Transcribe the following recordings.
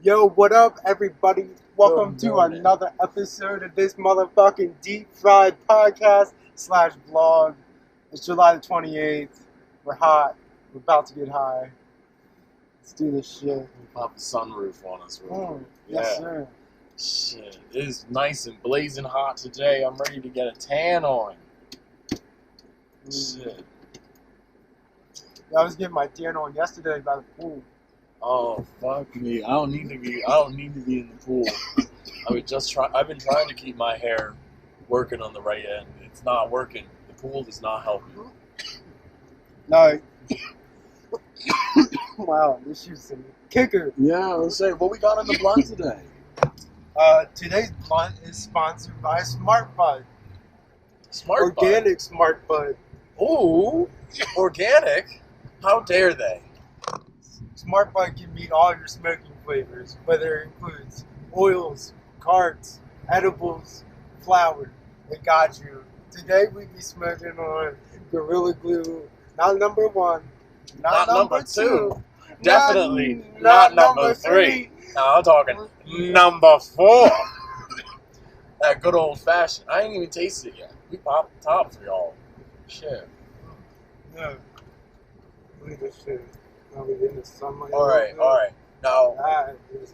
Yo, what up, everybody? Welcome Good to morning. another episode of this motherfucking deep fried podcast / blog. It's July the 28th. We're hot. We're about to get high. Let's do this shit. Pop the sunroof on us. Yes, sir. Shit, it is nice and blazing hot today. I'm ready to get a tan on. Shit. I was getting my tan on yesterday by the pool. Oh fuck me! I don't need to be in the pool. I've been trying to keep my hair working on the right end. It's not working. The pool does not help me. No. Wow, this shit's some kicker. Yeah, let's say what we got on the blunt today. Today's blunt is sponsored by SmartBud. SmartBud. Organic SmartBud. Ooh, organic? How dare they? SmartBud can meet all your smoking flavors, whether it includes oils, carts, edibles, flour. It got you. Today we be smoking on Gorilla Glue, not number one, not number two, definitely not number three. Now I'm talking number 4. That good old fashioned. I ain't even tasted it yet. We popped the top for y'all. Shit. No. Look at this shit. Now we getting the sunlight. All right. Now That is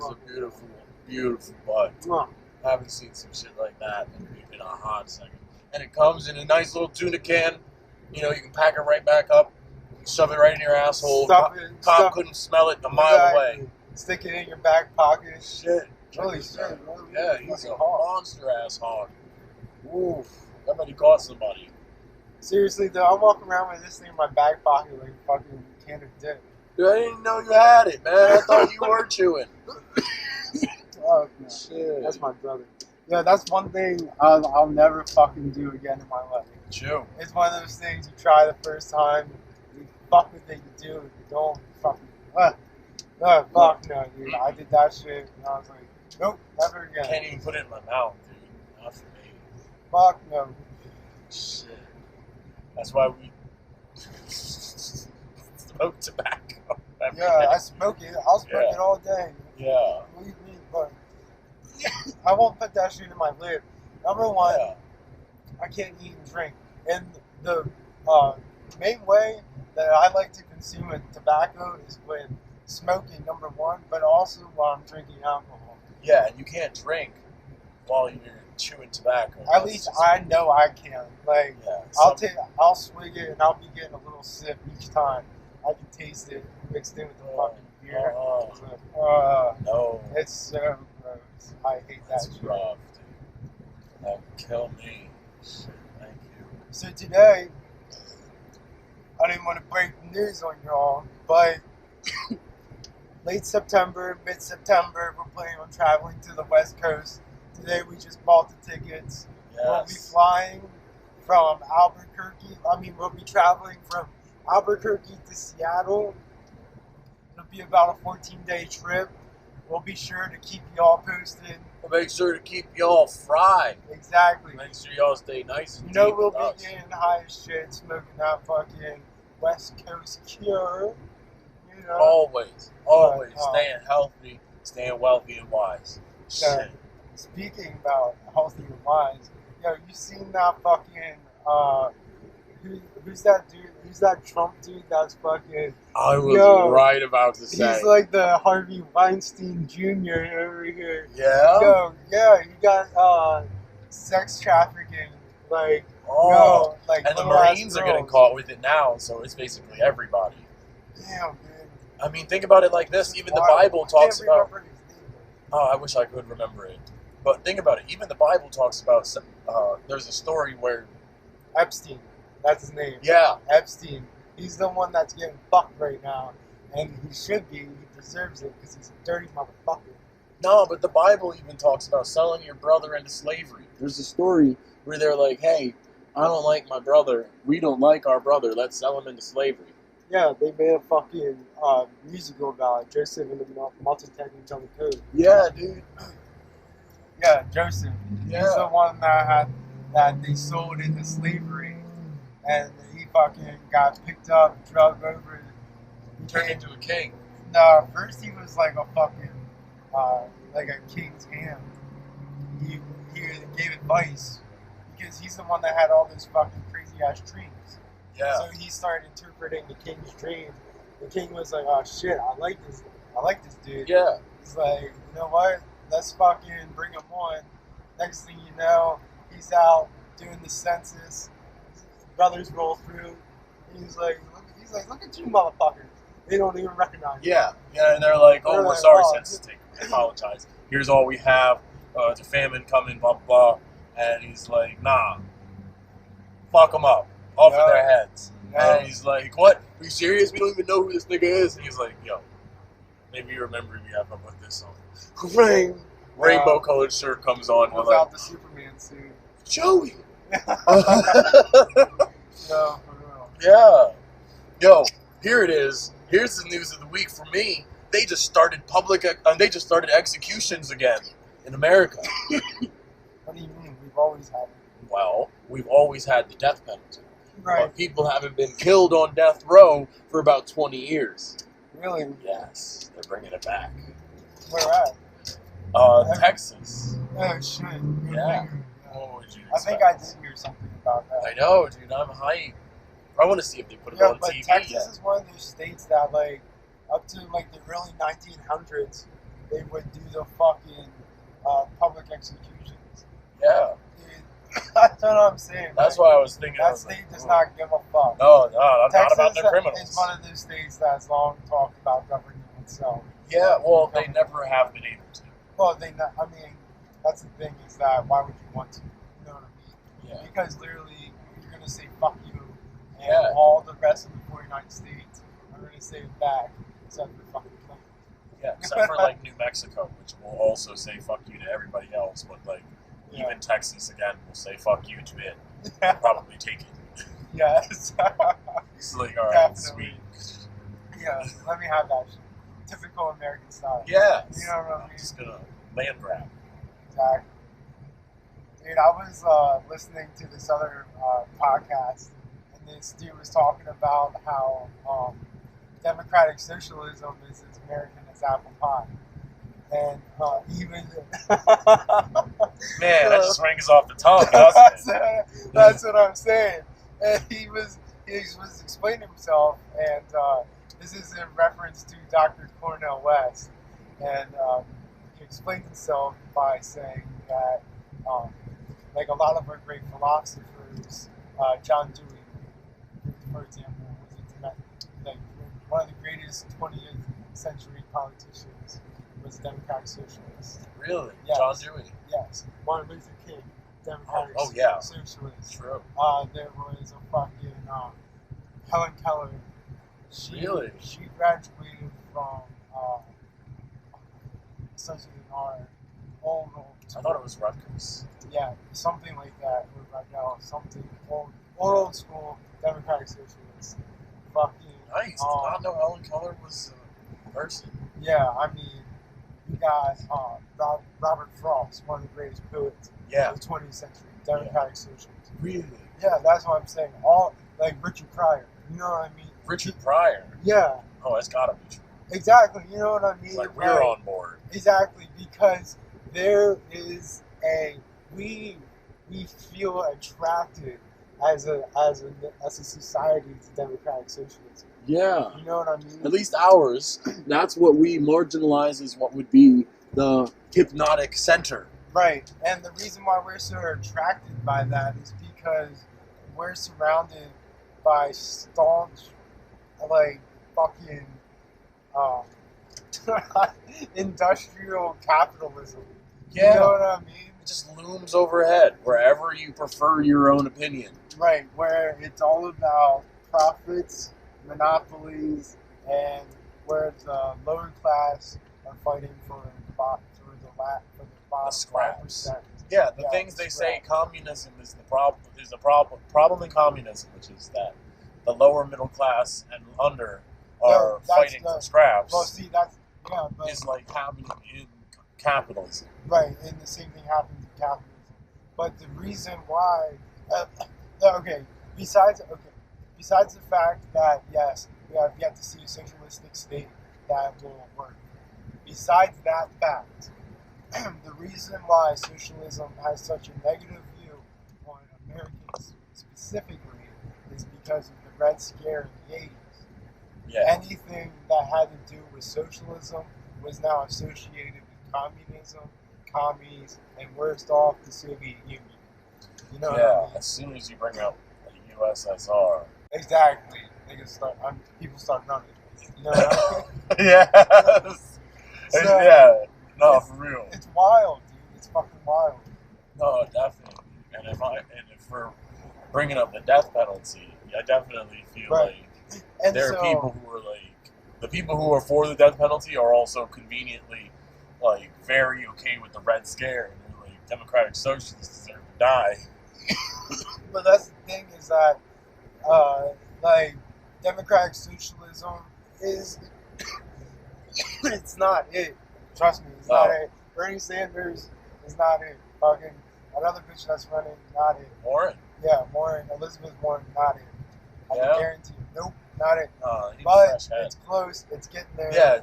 a beautiful, beautiful bud. Mwah. I haven't seen some shit like that in a hot second. And it comes in a nice little tuna can. You know, you can pack it right back up, shove it right in your asshole. Cop couldn't smell it a mile away. Stick it in your back pocket. Shit. Holy shit. Yeah, he's a monster ass hog. Oof. I bet he caught somebody. Seriously though, I'm walking around with this thing in my back pocket like a fucking can of dip. Dude, I didn't know you had it, man. I thought you were chewing. Oh, no. Shit. That's my brother. Yeah, that's one thing I'll never fucking do again in my life. Chew. It's one of those things you try the first time, you fuck with it, you do it, you don't fucking. Fuck no, dude. I did that shit and I was like, nope, never again. Can't even put it in my mouth, dude. Not for me. Fuck no. Shit. That's why we smoke tobacco. Yeah, I smoke it. I'll smoke it all day. Yeah. Believe me, but I won't put that shit in my lip. Number one, I can't eat and drink. And the main way that I like to consume tobacco is when smoking, number one, but also while I'm drinking alcohol. Yeah, and you can't drink while you're chewing tobacco. At least I know I can. Like, I'll swig it and I'll be getting a little sip each time. I can taste it mixed in with the fucking beer. No. It's so gross. I hate that That's shit. rough, dude. That would kill me. Shit, thank you. So today, I didn't want to break the news on y'all, but late September, mid-September, we're planning on traveling to the West Coast. Today we just bought the tickets. Yes. We'll be flying from Albuquerque. We'll be traveling from Albuquerque to Seattle. It'll be about a 14-day trip. We'll be sure to keep y'all posted. We'll make sure to keep y'all fried. Exactly. Make sure y'all stay nice and You know deep we'll with be us. getting high as shit, smoking that fucking West Coast cure. You know? Always staying healthy, staying wealthy and wise. Yeah. Shit. Speaking about healthy and wise, yo, you seen that fucking who's that dude? Who's that Trump dude that's fucking I was right about to say. He's like the Harvey Weinstein Jr. over here. Yeah? Yo, yeah, he got sex trafficking, like like and the little ass Marines are getting girls. caught with it now, so it's basically everybody. Damn, dude. I mean, think about it like this. Even the Bible talks about... Oh, I wish I could remember it. But think about it. Even the Bible talks about... there's a story where... Epstein. That's his name. Yeah. Epstein. He's the one that's getting fucked right now. And he should be. He deserves it because he's a dirty motherfucker. No, but the Bible even talks about selling your brother into slavery. There's a story where they're like, hey, I don't like my brother. We don't like our brother. Let's sell him into slavery. Yeah, they made a fucking musical about Joseph and the multi-technical code. Yeah, dude. Yeah, Joseph. Yeah. He's the one that they sold into slavery, and he fucking got picked up, drugged over. Turned into a king. first he was like a fucking, like a king's hand. He gave advice because he's the one that had all those fucking crazy ass dreams. Yeah. So he started interpreting the king's dreams. The king was like, "Oh shit, I like this dude." Yeah. He's like, "You know what? Let's fucking bring him on." Next thing you know, he's out doing the census. Brothers roll through. He's like, look at you motherfuckers. They don't even recognize you. Yeah, and they're like, "Oh, we're sorry, "Oh, census taker. We apologize. Here's all we have. It's a famine coming, blah, blah, blah." And he's like, "Nah, fuck them up. Off of their heads." Yeah. And he's like, "What? Are you serious? We don't even know who this nigga is." And he's like, "Yo, maybe you remember me after I put this on." Rainbow colored shirt comes on. Pulls like, out the Superman suit. Joey. No, for real. Yeah. Yo, here it is. Here's the news of the week for me. They just started executions again in America. What do you mean? We've always had it. Well, we've always had the death penalty. Right. But people haven't been killed on death row for about 20 years. Really? Yes, they're bringing it back. Where at? Texas. Oh, shit. Yeah. What would you expect? I think I did hear something about that. I know, dude. I'm hyped. I want to see if they put it on but TV Texas yet. is one of those states that, like, up to, like, the early 1900s, they would do the fucking public executions. Yeah. Dude, that's what I'm saying. That's like, why I was thinking. that state does not give a fuck. No, not Texas about the criminals. is one of those states that's long talked about governing itself. Yeah, well, they never have been able to. Well, I mean, that's the thing is that why would you want to? You know what I mean? Yeah. Because literally, you're going to say fuck you, and Yeah. all the rest of the 49 states are going to say it back, except for fucking Clinton. Yeah, except for like New Mexico, which will also say fuck you to everybody else, but like even Texas again will say fuck you to it. Yeah. Probably take it. Yes. It's like, all right, Definitely. sweet. Yeah, let me have that shit. Typical American style. Yeah. You know what I mean? I'm just gonna land grab. Exactly. Dude, I was listening to this other podcast, and this dude was talking about how democratic socialism is as American as apple pie. And even... Man, that just rings off the tongue, doesn't it? That's what I'm saying. And he was explaining himself, and this is in reference to Dr. Cornel West. And he explained himself by saying that, like a lot of our great philosophers, John Dewey, for example, like one of the greatest 20th century politicians was a democratic socialist. Really? Yes. John Dewey? Yes. Martin Luther King, democratic socialist. There was a fucking Helen Keller. She graduated from such an old I thought it was Rutgers. Yeah, something like that. Or Rutgers, something old school democratic socialist. Fucking. Nice. Did not know Helen Keller was a person. Yeah, I mean, you got Robert Frost, one of the greatest poets of the 20th century, democratic socialist. Really? Yeah, that's what I'm saying. All like Richard Pryor. You know what I mean? Richard Pryor? Yeah. Oh, that's gotta be true. Exactly. You know what I mean? It's like we're on board. Exactly, because there is we feel attracted as a society to democratic socialism. Yeah. You know what I mean? At least ours. That's what we marginalize as what would be the hypnotic center. Right. And the reason why we're so attracted by that is because we're surrounded by staunch, like, fucking industrial capitalism. Yeah. You know what I mean? It just looms overhead wherever you prefer your own opinion. Right, where it's all about profits, monopolies, and where the lower class are fighting for the bottom scraps. 5%. Yeah, the things they say communism is the problem in communism, which is that the lower middle class and under are fighting for scraps. Well, see, but is like happening in capitalism. Right, and the same thing happens in capitalism. But the reason why, besides the fact that yes, we have yet to see a socialistic state that will work. Besides that fact, the reason why socialism has such a negative view on Americans specifically is because of the Red Scare in the 80s. Yeah. Anything that had to do with socialism was now associated with communism, commies, and worst off, the Soviet Union. You know what I mean? As soon as you bring up the USSR. Exactly. People start running. You know what I mean? Yes. So, yeah. No, for real. It's wild, dude. It's fucking wild. No, definitely. And if we're bringing up the death penalty, I definitely feel like there are people who are like, the people who are for the death penalty are also conveniently like very okay with the Red Scare, and they're like, democratic socialists deserve to die. But that's the thing, is that like democratic socialism is it's not it. Trust me, it's not it. Bernie Sanders is not it. Fucking another bitch that's running, not it. Warren? Yeah, Warren, Elizabeth Warren, not it. I can guarantee you. Nope, not it. But it's close. It's getting there. Yeah,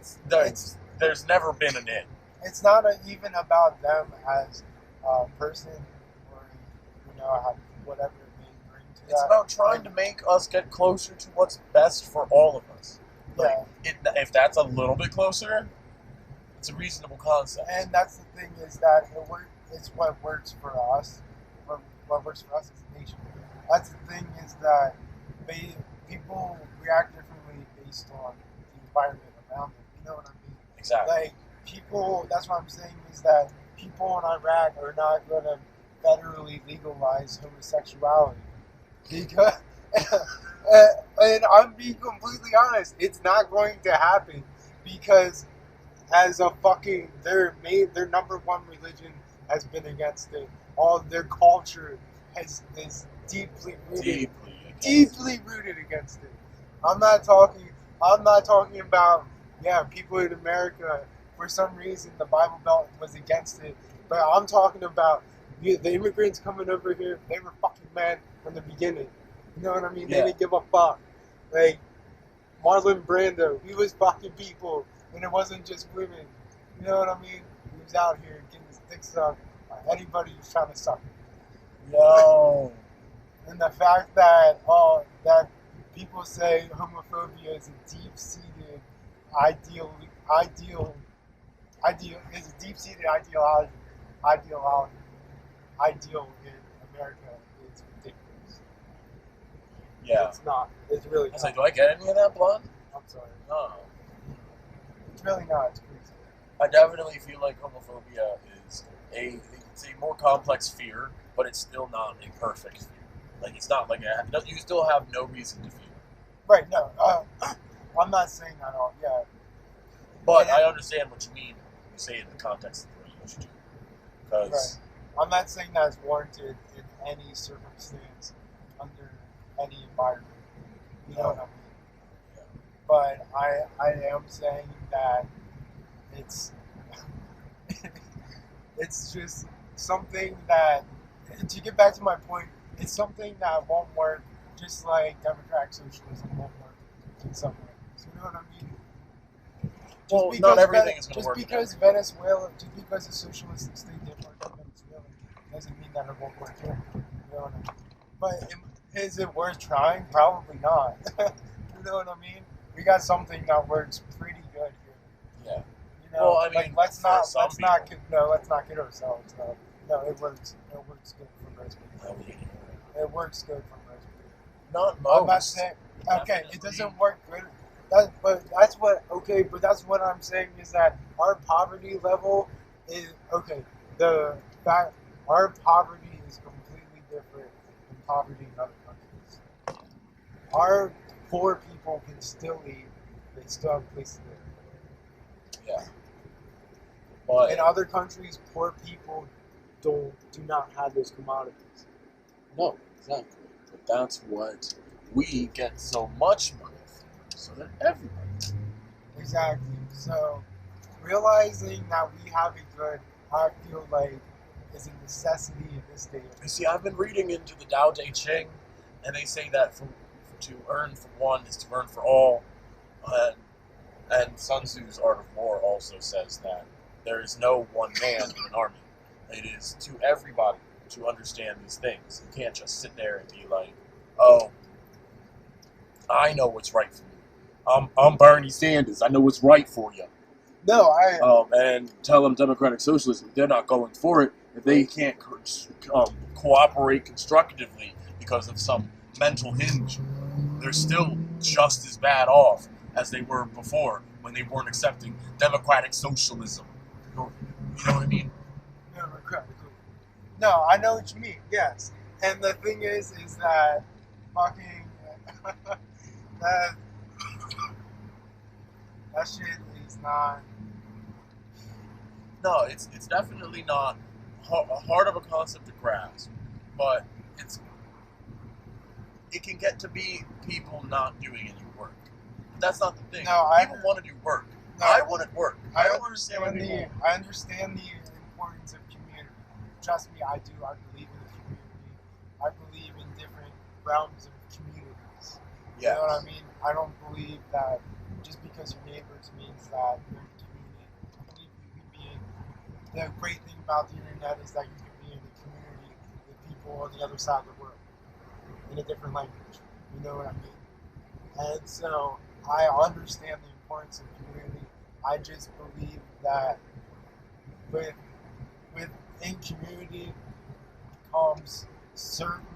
there's never been an it. It's not even about them as a person, or whatever it may bring to that. It's about trying to make us get closer to what's best for all of us. Like, if that's a little bit closer, it's a reasonable concept. And that's the thing, is that it's what works for us. What works for us as a nation. That's the thing, is that people react differently based on the environment around them. You know what I mean? Exactly. Like, people, that's what I'm saying, is that people in Iraq are not going to federally legalize homosexuality. Because, and I'm being completely honest, it's not going to happen, because as a fucking, their number one religion has been against it. All their culture is deeply rooted against it. I'm not talking about, people in America, for some reason the Bible Belt was against it, but I'm talking about the immigrants coming over here. They were fucking mad from the beginning. You know what I mean? They didn't give a fuck. Like Marlon Brando, he was fucking people, and it wasn't just women. You know what I mean? He was out here getting his dick sucked by anybody who's trying to suck it. Yo. And the fact that that people say homophobia is a deep-seated ideal in America is ridiculous. Yeah. It's not. It's really not. I was like, do I get any of that blood? I'm sorry. No. It's really not. It's crazy. I definitely feel like homophobia is it's a more complex fear, but it's still not a perfect fear. Like, it's not like you still have no reason to fear. Right, no. I'm not saying that all. Yeah. But I understand what you mean when you say it in the context of the religion. Because I'm not saying that it's warranted in any circumstance, under any environment. You know what I mean? Yeah. But I am saying that it's it's just something that, to get back to my point, it's something that won't work, just like democratic socialism won't work in some ways. You know what I mean? Well, not everything is going to work. Just because the socialistic state didn't work in Venezuela, doesn't mean that it won't work here. You know what I mean? But is it worth trying? Probably not. You know what I mean? We got something that works pretty good here. Yeah. You know, well, I mean, let's not kid ourselves. No, it works. It works good for most people. It works good for most people. Not most. I'm not saying. Okay, it doesn't work good. But that's what I'm saying, is that our poverty level is okay. The fact our poverty is completely different from poverty in other countries. Our poor people can still eat; they still have a place to live. Yeah. But in other countries, poor people do not have those commodities. No, exactly. But that's what we get so much money for, so that everybody. Exactly. So realizing that we have it good, I feel like, is a necessity in this day. You see, I've been reading into the Tao Te Ching, and they say that to earn for one is to earn for all, and And Sun Tzu's Art of War also says that there is no one man in an army. It is to everybody to understand these things. You can't just sit there and be like, oh, I know what's right for you. I'm Bernie Sanders. I know what's right for you. No, and tell them democratic socialism. They're not going for it if they can't cooperate constructively because of some mental hinge. They're still just as bad off as they were before when they weren't accepting democratic socialism. You know what I mean? No, I know what you mean. Yes, and the thing is that fucking that shit is not. No, it's definitely not hard of a concept to grasp, but it can get to be people not doing any work. But that's not the thing. No, people want to do work. No, I want to work. I don't understand why people. I understand the importance of community. Trust me, I do. I believe in the community. I believe in different realms of communities. You know what I mean? I don't believe that just because you're neighbors means that you're in a community. I believe you can be in. The great thing about the internet is that you can be in a community with people on the other side of the world in a different language. You know what I mean? And so I understand the importance of community. I just believe that within community comes certain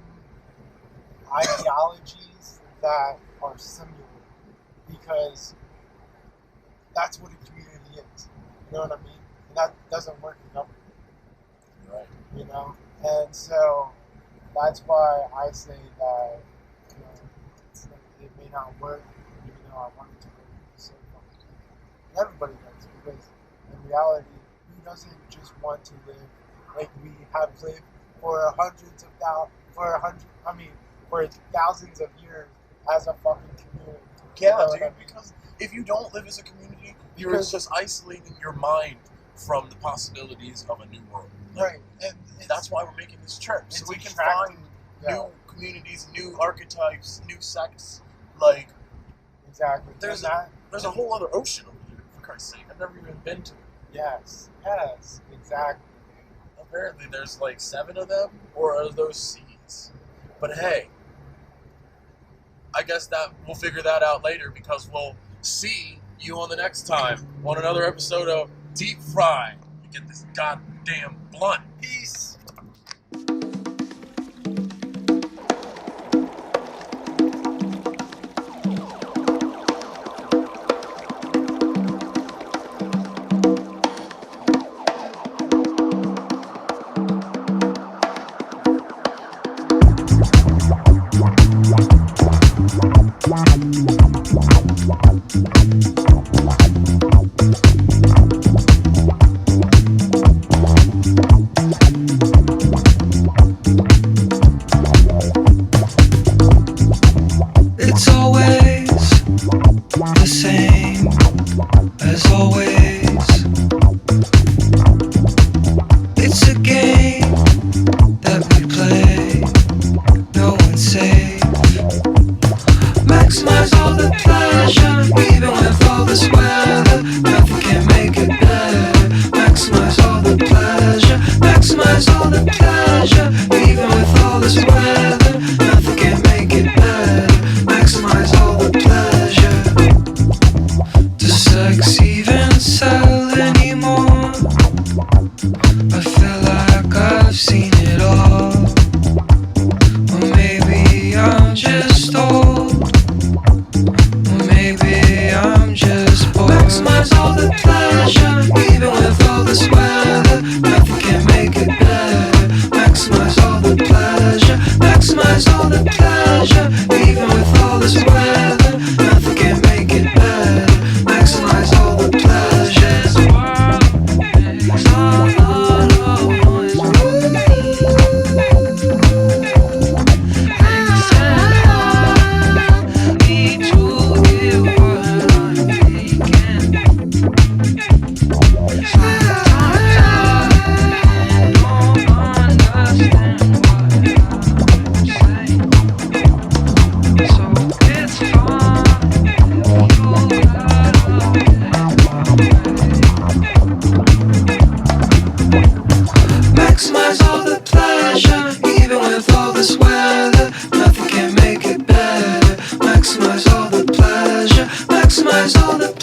ideologies that are similar because that's what a community is. You know what I mean? And that doesn't work in government. Right. You know? And so that's why I say that it may not work, even though I want it to work. So everybody does, because in reality, who doesn't just want to live like we have lived for thousands of years as a fucking community? Yeah, dude, because if you don't live as a community, you're just isolating your mind from the possibilities of a new world. Right. And that's why we're making this trip. So we can find new communities, new archetypes, new sects. Like, exactly. There's a whole other ocean over here, for Christ's sake. I've never even been to it. Yes, exactly. Apparently there's like 7 of them, or are those seas? But hey, I guess that we'll figure that out later, because we'll see you on the next time on another episode of Deep Fry. You get this goddamn blunt. Peace. It's always the same as always. It's a game that we play, no one's safe. Maximize all the pleasure, even with all this weather, nothing can make it better. Maximize all the pleasure, maximize all the pleasure, even with all this weather, nothing can make it better. Maximize all the pleasure. Does sex even sell anymore? I feel like I've seen it all. Or maybe I'm just old. Or maybe I'm just bored. Maximize all the pleasure, even with all this weather, nothing can make it better. Maximize all the pleasure, maximize all the pleasure, even with all this weather, nothing can make it better. Maximize all the pleasure. This world is all alone. Need to give what I'm thinking. maximize all the